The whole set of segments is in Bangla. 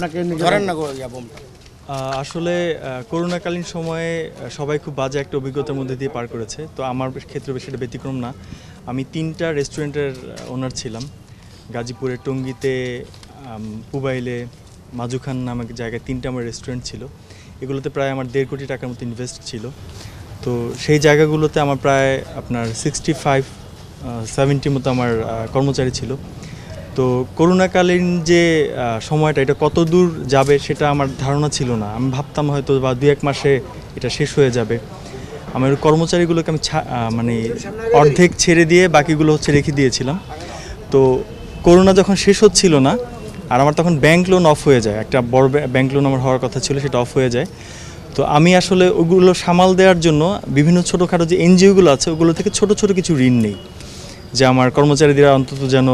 আপনাকে ধরেন না বোমটা। আসলে করোনাকালীন সময়ে সবাই খুব বাজে একটা অভিজ্ঞতার মধ্যে দিয়ে পার করেছে। তো আমার ক্ষেত্রে সেটা ব্যতিক্রম না। আমি 3টা রেস্টুরেন্টের ওনার ছিলাম। গাজীপুরের টঙ্গীতে, পুবাইলে, মাজুখান নামক জায়গায় 3টা আমার রেস্টুরেন্ট ছিল। এগুলোতে প্রায় আমার 1.5 কোটি টাকার মতো ইনভেস্ট ছিল। তো সেই জায়গাগুলোতে আমার প্রায় আপনার 65-70 মতো আমার কর্মচারী ছিল। তো করোনাকালীন যে সময়টা, এটা কত দূর যাবে সেটা আমার ধারণা ছিল না। আমি ভাবতাম হয়তো বা 2-1 মাসে এটা শেষ হয়ে যাবে। আমার কর্মচারীগুলোকে আমি মানে অর্ধেক ছেড়ে দিয়ে বাকিগুলো হচ্ছে রেখে দিয়েছিলাম। তো করোনা যখন শেষ হচ্ছিল না, আর আমার তখন ব্যাংক লোন অফ হয়ে যায়, একটা বড় ব্যাংক লোন আমার হওয়ার কথা ছিল, সেটা অফ হয়ে যায়। তো আমি আসলে ওগুলো সামাল দেওয়ার জন্য বিভিন্ন ছোটোখাটো যে এনজিওগুলো আছে ওগুলো থেকে ছোট ছোট কিছু ঋণ নেই, যে আমার কর্মচারীদের অন্তত যেন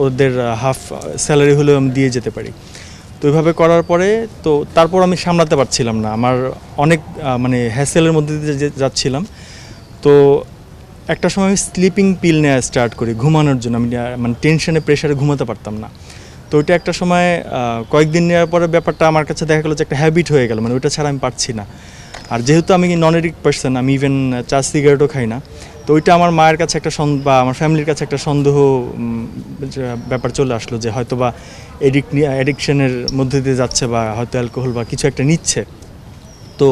ওদের হাফ স্যালারি হলেও আমি দিয়ে যেতে পারি। তো ওইভাবে করার পরে তো তারপর আমি সামলাতে পারছিলাম না, আমার অনেক মানে হ্যাসেলের মধ্যে দিয়ে যাচ্ছিলাম। তো একটা সময় আমি স্লিপিং পিল নেওয়া স্টার্ট করি ঘুমানোর জন্য। আমি মানে টেনশনে প্রেশারে ঘুমাতে পারতাম না। তো ওইটা একটা সময় কয়েকদিন নেওয়ার পরে ব্যাপারটা আমার কাছে দেখা গেলো যে একটা হ্যাবিট হয়ে গেল, মানে ওইটা ছাড়া আমি পারছি না। আর যেহেতু আমি নন এডিক্ট পার্সন, আমি ইভেন চা সিগারেটও খাই না, তো ওইটা আমার মায়ের কাছে একটা বা আমার ফ্যামিলির কাছে একটা সন্দেহ ব্যাপার চলে আসলো যে হয়তো বা অ্যাডিকশনের মধ্যে দিয়ে যাচ্ছে, বা হয়তো অ্যালকোহল বা কিছু একটা নিচ্ছে। তো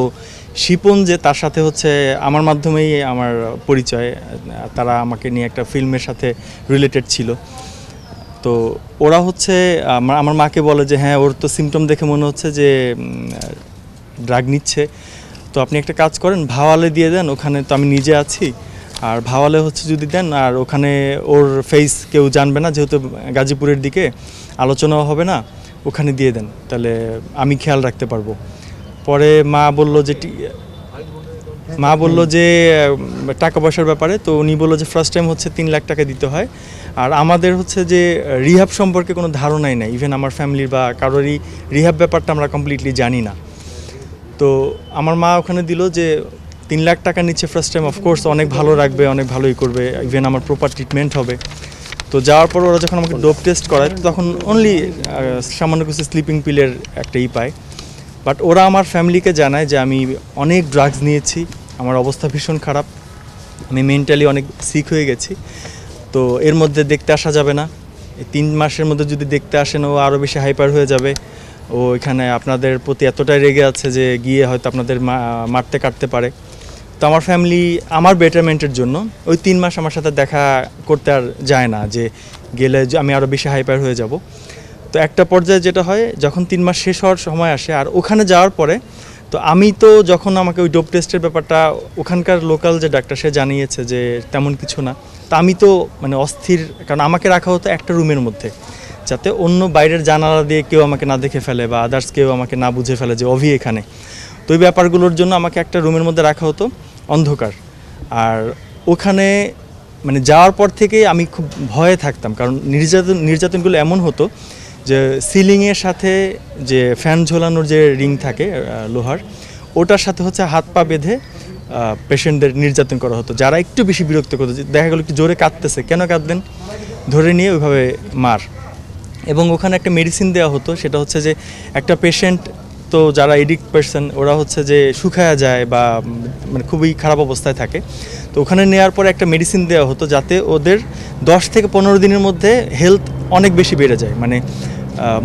শিপন যে তার সাথে হচ্ছে আমার মাধ্যমেই আমার পরিচয়, তারা আমাকে নিয়ে একটা ফিল্মের সাথে রিলেটেড ছিল। তো ওরা হচ্ছে আমার মাকে বলে যে হ্যাঁ, ওর তো সিমটম দেখে মনে হচ্ছে যে ড্রাগ নিচ্ছে, তো আপনি একটা কাজ করেন, ভাওয়ালে দিয়ে দেন, ওখানে তো আমি নিজে আছি, আর ভাওয়ালে হচ্ছে যদি দেন, আর ওখানে ওর ফেস কেউ জানবে না, যেহেতু গাজীপুরের দিকে আলোচনাও হবে না, ওখানে দিয়ে দেন, তাহলে আমি খেয়াল রাখতে পারবো। পরে মা বলল যে টাকা পয়সার ব্যাপারে, তো উনি বললো যে ফার্স্ট টাইম হচ্ছে 3 লাখ টাকা দিতে হয়। আর আমাদের হচ্ছে যে রিহাব সম্পর্কে কোনো ধারণাই নাই, ইভেন আমার ফ্যামিলির বা কারোরই রিহাব ব্যাপারটা আমরা কমপ্লিটলি জানি না। তো আমার মা ওখানে দিল যে 3 লাখ টাকা নিচ্ছে ফার্স্ট টাইম, অফকোর্স অনেক ভালো রাখবে, অনেক ভালোই করবে, ইভেন আমার প্রপার ট্রিটমেন্ট হবে। তো যাওয়ার পর ওরা যখন আমাকে ডোপ টেস্ট করায়, তখন অনলি সামান্য কিছু স্লিপিং পিলের একটা পায়। বাট ওরা আমার ফ্যামিলিকে জানায় যে আমি অনেক ড্রাগস নিয়েছি, আমার অবস্থা ভীষণ খারাপ, আমি মেন্টালি অনেক সিক হয়ে গেছি। তো এর মধ্যে দেখতে আসা যাবে না, এই 3 মাসের মধ্যে যদি দেখতে আসেন ও আরও বেশি হাইপার হয়ে যাবে, ও এখানে আপনাদের প্রতি এতটাই রেগে আছে যে গিয়ে হয়তো আপনাদের মারতে কাটতে পারে। তো আমার ফ্যামিলি আমার বেটারমেন্টের জন্য ওই 3 মাস আমার সাথে দেখা করতে আর যায় না, যে গেলে আমি আরও বেশি হাইপার হয়ে যাব। তো একটা পর্যায়ে যেটা হয়, যখন 3 মাস শেষ হওয়ার সময় আসে, আর ওখানে যাওয়ার পরে তো আমি তো যখন আমাকে ওই ডোপ টেস্টের ব্যাপারটা ওখানকার লোকাল যে ডাক্তার সে জানিয়েছে যে তেমন কিছু না, তো আমি তো মানে অস্থির, কারণ আমাকে রাখা হতো একটা রুমের মধ্যে, যাতে অন্য বাইরের জানালা দিয়ে কেউ আমাকে না দেখে ফেলে বা আদার্স কেউ আমাকে না বুঝে ফেলে যে অভি এখানে। তো ওই ব্যাপারগুলোর জন্য আমাকে একটা রুমের মধ্যে রাখা হতো, অন্ধকার। আর ওখানে মানে যাওয়ার পর থেকেই আমি খুব ভয়ে থাকতাম, কারণ নির্যাতনগুলো এমন হতো যে সিলিংয়ের সাথে যে ফ্যান ঝোলানোর যে রিং থাকে লোহার, ওটার সাথে হচ্ছে হাত পা বেঁধে পেশেন্টদের নির্যাতন করা হতো। যারা একটু বেশি বিরক্ত করতো, দেখা গেলো একটু জোরে কাঁদতেছে, কেন কাঁদবেন, ধরে নিয়ে ওইভাবে মার। এবং ওখানে একটা মেডিসিন দেওয়া হতো, সেটা হচ্ছে যে একটা পেশেন্ট তো যারা এডিক্ট পারসন ওরা হচ্ছে যে শুকায়া যায় বা মানে খুবই খারাপ অবস্থায় থাকে, তো ওখানে নেওয়ার পরে একটা মেডিসিন দেওয়া হতো যাতে ওদের 10 থেকে 15 দিনের মধ্যে হেলথ অনেক বেশি বেড়ে যায়, মানে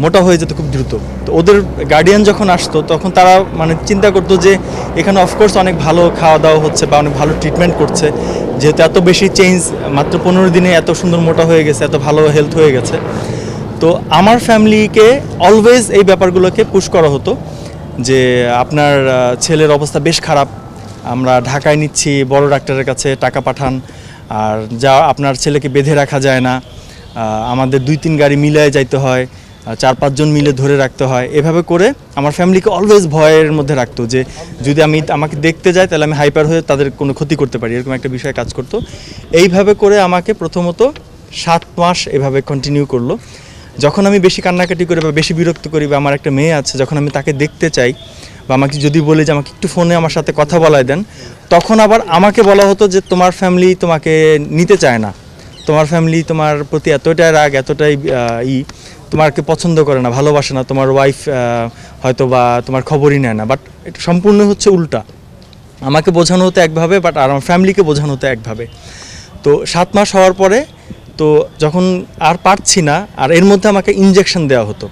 মোটা হয়ে যেত খুব দ্রুত। তো ওদের গার্ডিয়ান যখন আসতো তখন তারা মানে চিন্তা করতো যে এখানে অফকোর্স অনেক ভালো খাওয়া দাওয়া হচ্ছে বা অনেক ভালো ট্রিটমেন্ট করছে, যেহেতু এত বেশি চেঞ্জ, মাত্র 15 দিনে এত সুন্দর মোটা হয়ে গেছে, এত ভালো হেলথ হয়ে গেছে। তো আমার ফ্যামিলিকে অলওয়েজ এই ব্যাপারগুলোকে পুশ করা হতো যে আপনার ছেলের অবস্থা বেশ খারাপ, আমরা ঢাকায় নিচ্ছি, বড় ডাক্তারের কাছে টাকা পাঠান, আর যা আপনার ছেলেকে বেঁধে রাখা যায় না, আমাদের 2-3 গাড়ি মিলায় যাইতে হয়, 4-5 জন মিলে ধরে রাখতে হয়। এভাবে করে আমার ফ্যামিলিকে অলওয়েজ ভয়ের মধ্যে রাখতো যে যদি আমাকে দেখতে যায় তাহলে আমি হাইপার হয়ে তাদের কোনো ক্ষতি করতে পারি, এরকম একটা বিষয় কাজ করতো। এইভাবে করে আমাকে প্রথমত 7 মাস এভাবে কন্টিনিউ করলো। যখন আমি বেশি কান্নাকাটি করি বা বেশি বিরক্ত করি, বা আমার একটা মেয়ে আছে, যখন আমি তাকে দেখতে চাই বা আমাকে যদি বলি যে আমাকে একটু ফোনে আমার সাথে কথা বলায় দেন, তখন আবার আমাকে বলা হতো যে তোমার ফ্যামিলি তোমাকে নিতে চায় না, তোমার ফ্যামিলি তোমার প্রতি এতটাই রাগ, এতটাই তোমাকে পছন্দ করে না, ভালোবাসে না, তোমার ওয়াইফ হয়তো বা তোমার খবরই নেয় না, বাট এটা সম্পূর্ণ হচ্ছে উল্টা। আমাকে বোঝানো হতো একভাবে, বাট আর আমার ফ্যামিলিকে বোঝানো হতো একভাবে। তো 7 মাস হওয়ার পরে তো যখন আর পারছি না, আর এর মধ্যে আমাকে ইনজেকশন দেওয়া হতো।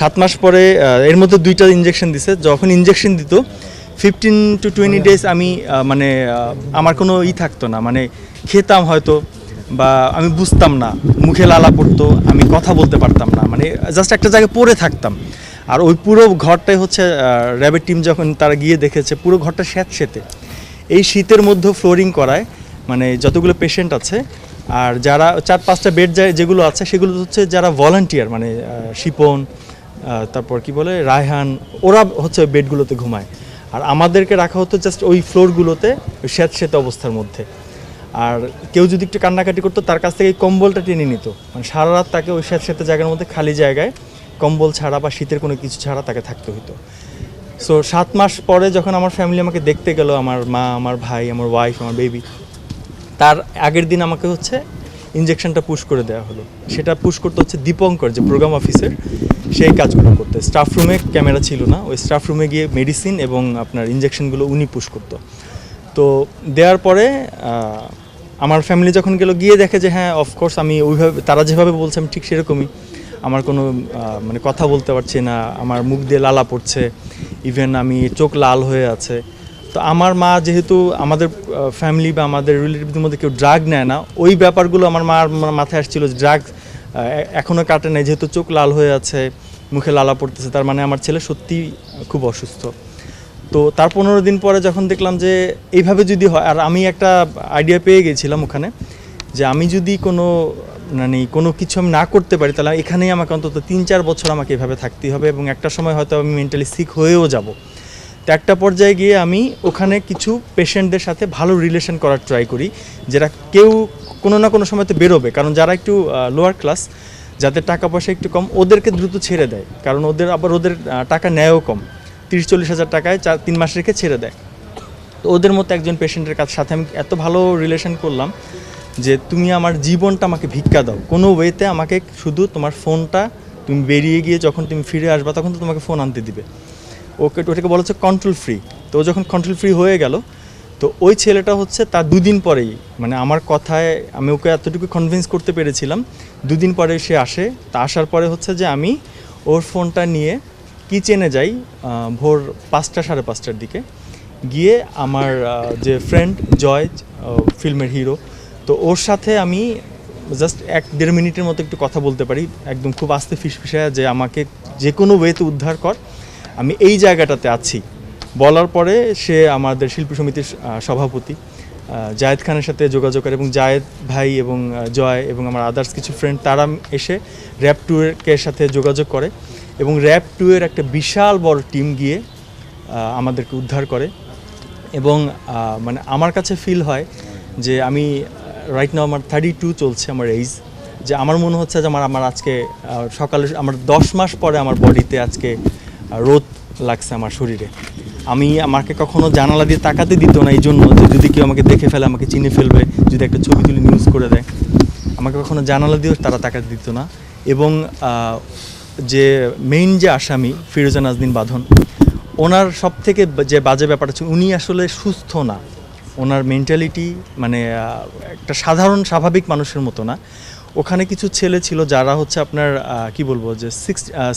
7 মাস পরে এর মধ্যে 2টা ইনজেকশন দিছে। যখন ইনজেকশন দিত 15 to 20 ডেজ আমি মানে আমার কোনো থাকতো না, মানে খেতাম হয়তো বা আমি বুঝতাম না, মুখে লালা পড়তো, আমি কথা বলতে পারতাম না, মানে জাস্ট একটা জায়গায় পড়ে থাকতাম। আর ওই পুরো ঘরটাই হচ্ছে র্যাবের টিম যখন তারা গিয়ে দেখেছে পুরো ঘরটা স্যাঁতসেঁতে। এই শীতের মধ্যে ফ্লোরিং করায়, মানে যতগুলো পেশেন্ট আছে আর যারা 4-5টা বেড যেগুলো আছে সেগুলো হচ্ছে যারা ভলান্টিয়ার, মানে শিপন, তারপর কি বলে রায়হান, ওরা হচ্ছে বেডগুলোতে ঘুমায়। আর আমাদেরকে রাখা হতো জাস্ট ওই ফ্লোরগুলোতে স্যাঁতসেঁতে অবস্থার মধ্যে। আর কেউ যদি একটু কান্নাকাটি করতো তার কাছ থেকে এই কম্বলটা টেনে নিত, মানে সারা রাত তাকে ওই স্যাঁতসেঁতে জায়গার মধ্যে খালি জায়গায় কম্বল ছাড়া বা শীতের কোনো কিছু ছাড়া তাকে থাকতে হতো। সো 7 মাস পরে যখন আমার ফ্যামিলি আমাকে দেখতে গেল, আমার মা, আমার ভাই, আমার ওয়াইফ, আমার বেবি, তার আগের দিন আমাকে হচ্ছে ইনজেকশনটা পুশ করে দেওয়া হলো। সেটা পুশ করতে হচ্ছে দীপঙ্কর, যে প্রোগ্রাম অফিসার, সেই কাজগুলো করতে। স্টাফ রুমে ক্যামেরা ছিল না, ওই স্টাফ রুমে গিয়ে মেডিসিন এবং আপনার ইনজেকশনগুলো উনি পুশ করতো। তো দেওয়ার পরে আমার ফ্যামিলি যখন গেল, গিয়ে দেখে যে হ্যাঁ অফকোর্স আমি ওইভাবে তারা যেভাবে বলছে আমি ঠিক সেরকমই, আমার কোনো মানে কথা বলতে পারছি না, আমার মুখ দিয়ে লালা পড়ছে, ইভেন আমি চোখ লাল হয়ে আছে। তো আমার মা, যেহেতু আমাদের ফ্যামিলি বা আমাদের রিলেটিভদের মধ্যে কেউ ড্রাগ নেয় না, ওই ব্যাপারগুলো আমার মার মাথায় আসছিল যে ড্রাগ এখনও কাটে নাই, যেহেতু চোখ লাল হয়ে আছে, মুখে লালা পড়তেছে, তার মানে আমার ছেলে সত্যি খুব অসুস্থ। তো তার 15 দিন পরে যখন দেখলাম যে এইভাবে যদি হয়, আর আমি একটা আইডিয়া পেয়ে গেছিলাম ওখানে, যে আমি যদি কোনো কিছু আমি না করতে পারি, তাহলে এখানেই আমাকে অন্তত 3-4 বছর আমাকে এভাবে থাকতেই হবে, এবং একটা সময় হয়তো আমি মেন্টালি সিক হয়েও যাব। তো একটা পর্যায়ে গিয়ে আমি ওখানে কিছু পেশেন্টদের সাথে ভালো রিলেশন করার ট্রাই করি, যারা কেউ কোনো না কোনো সময় তো বেরোবে, কারণ যারা একটু লোয়ার ক্লাস, যাদের টাকা পয়সা একটু কম, ওদেরকে দ্রুত ছেড়ে দেয়, কারণ ওদের টাকা নেয়ও কম, 30-40 হাজার টাকায় 3 মাস রেখে ছেড়ে দেয়। তো ওদের মতো একজন পেশেন্টের সাথে আমি এত ভালো রিলেশন করলাম যে তুমি আমার জীবনটা আমাকে ভিক্ষা দাও, কোনো ওয়েতে আমাকে শুধু তোমার ফোনটা, তুমি বেরিয়ে গিয়ে যখন তুমি ফিরে আসবা তখন তো তোমাকে ফোন আনতে দিবে। ওটাকে বলা হচ্ছে কন্ট্রোল ফ্রি। তো ও যখন কন্ট্রোল ফ্রি হয়ে গেল, তো ওই ছেলেটা হচ্ছে তার 2 দিন পরেই, মানে আমার কথায় আমি ওকে এতটুকু কনভিন্স করতে পেরেছিলাম, 2 দিন পরে সে আসে। তা আসার পরে হচ্ছে যে আমি ওর ফোনটা নিয়ে কিচেনে যাই ভোর 5টা 5:30টার দিকে, গিয়ে আমার যে ফ্রেন্ড জয়, ফিল্মের হিরো, তো ওর সাথে আমি জাস্ট 1-1.5 মিনিটের মতো একটু কথা বলতে পারি, একদম খুব আস্তে ফিসফিসায়, যে আমাকে যে কোনো ওয়েতে উদ্ধার কর, আমি এই জায়গাটাতে আছি। বলার পরে সে আমাদের শিল্পী সমিতির সভাপতি জায়েদ খানের সাথে যোগাযোগ করে, এবং জায়েদ ভাই এবং জয় এবং আমার আদার্স কিছু ফ্রেন্ড, তারা এসে র্যাব 2-এর সাথে যোগাযোগ করে, এবং র্যাব 2-এর একটা বিশাল বড় টিম গিয়ে আমাদেরকে উদ্ধার করে। এবং মানে আমার কাছে ফিল হয় যে আমি রাইট নাও আমার 32 চলছে আমার এইজ, যে আমার মনে হচ্ছে যে আমার আজকে সকালে আমার 10 মাস পরে আমার বডিতে আজকে রোদ লাগছে আমার শরীরে। আমাকে কখনো জানালা দিয়ে তাকাতে দিত না, এই জন্য যে যদি কেউ আমাকে দেখে ফেলে, আমাকে চিনে ফেলবে, যদি একটা ছবি তুলে নিউজ করে দেয়, আমাকে কখনো জানালা দিয়েও তারা তাকাতে দিত না। এবং যে মেইন যে আসামি ফিরোজা নাজনীন বাঁধন, ওনার সব থেকে যে বাজে ব্যাপারটা হচ্ছে উনি আসলে সুস্থ না, ওনার মেন্টালিটি মানে একটা সাধারণ স্বাভাবিক মানুষের মতো না। ওখানে কিছু ছেলে ছিল যারা হচ্ছে আপনার কি বলবো, যে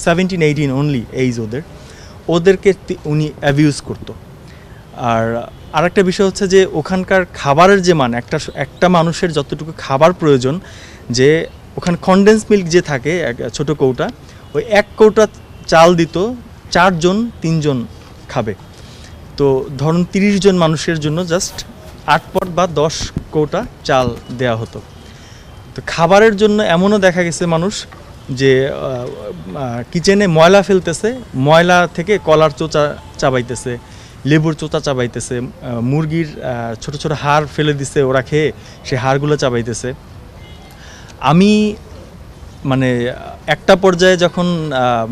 17-18 অনলি এইজ ওদেরকে উনি অ্যাবিউজ করতো। আর আরেকটা বিষয় হচ্ছে যে ওখানকার খাবারের যে মান, একটা মানুষের যতটুকু খাবার প্রয়োজন, যে ওখানে কনডেন্স মিল্ক যে থাকে ছোটো কৌটা, ওই 1 কৌটা চাল দিত 4 জন 3 জন খাবে। তো ধরুন 30 জন মানুষের জন্য জাস্ট 8 পট বা 10 কৌটা চাল দেওয়া হতো। তো খাবারের জন্য এমনও দেখা গেছে মানুষ যে কিচেনে ময়লা ফেলতেছে, ময়লা থেকে কলার চোচা চাবাইতেছে, লেবুর চোচা চাবাইতেছে, মুরগির ছোট ছোট হাড় ফেলে দিছে ওরা খেয়ে, সে হাড়গুলো চাবাইতেছে। আমি মানে একটা পর্যায়ে যখন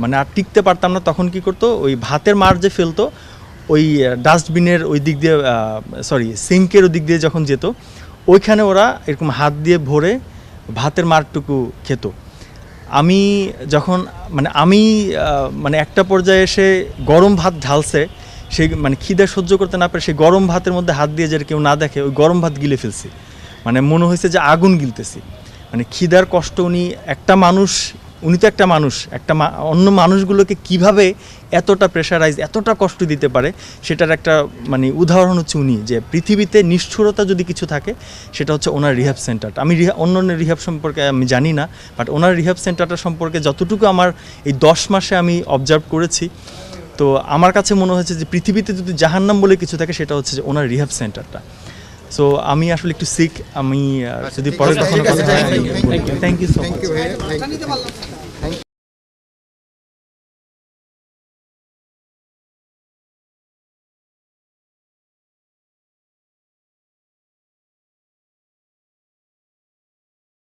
মানে আর টিকতে পারতাম না, তখন কি করতো, ওই ভাতের মার যে ফেলতো ওই ডাস্টবিনের ওই দিক দিয়ে, সিঙ্কের ওই দিক দিয়ে যখন যেত, ওইখানে ওরা এরকম হাত দিয়ে ভরে ভাতের মারটুকু খেত। আমি যখন আমি একটা পর্যায়ে এসে গরম ভাত ঢালছে, সেই খিদে সহ্য করতে না পারে সেই গরম ভাতের মধ্যে হাত দিয়ে যে কেউ না দেখে ওই গরম ভাত গিলে ফেলছি, মনে হয়েছে যে আগুন গিলতেছি। খিদার কষ্ট উনি তো একটা মানুষ, অন্য মানুষগুলোকে কিভাবে এতটা প্রেশারাইজ এতটা কষ্ট দিতে পারে সেটার একটা উদাহরণ হচ্ছে উনি। যে পৃথিবীতে নিষ্ঠুরতা যদি কিছু থাকে সেটা হচ্ছে ওনার রিহ্যাব সেন্টারটা। আমি অন্য রিহ্যাব সম্পর্কে আমি জানি না, বাট ওনার রিহ্যাব সেন্টারটা সম্পর্কে যতটুকু আমার এই 10 মাসে আমি অবজার্ভ করেছি, তো আমার কাছে মনে হয়েছে যে পৃথিবীতে যদি জাহান্নাম বলে কিছু থাকে সেটা হচ্ছে যে ওনার রিহ্যাব সেন্টারটা। সো আমি আসলে একটু সিক, আমি যদি পরে কখনো কথা হয়। Thank you so much.